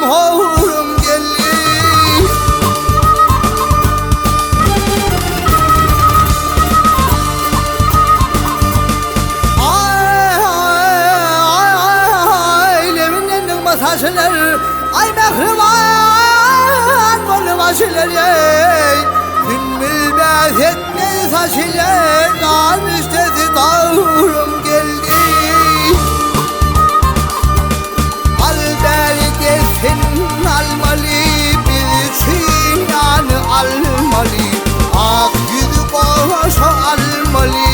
horum geldi. Ailemin masajlar, ay mehriban golü başlar ey. Gümmül etme saçlar, dağın üstesi dağım geldi. Al beni desin almalı, bilsin yani almalı. Ak yüzü boşa almalı,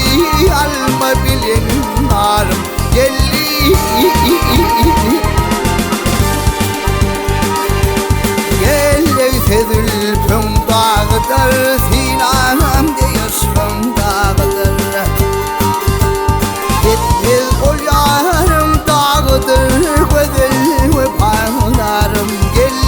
alma bilin narım geldi. Gelleyse zülfün dağıdır, sinamda yaşım dağıdır. Gitmez ol yarım dağıdır, güzel ve paylarım geldi.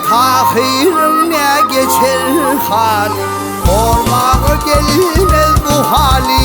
Tahirine geçer hal, sormağa gelmez bu hali.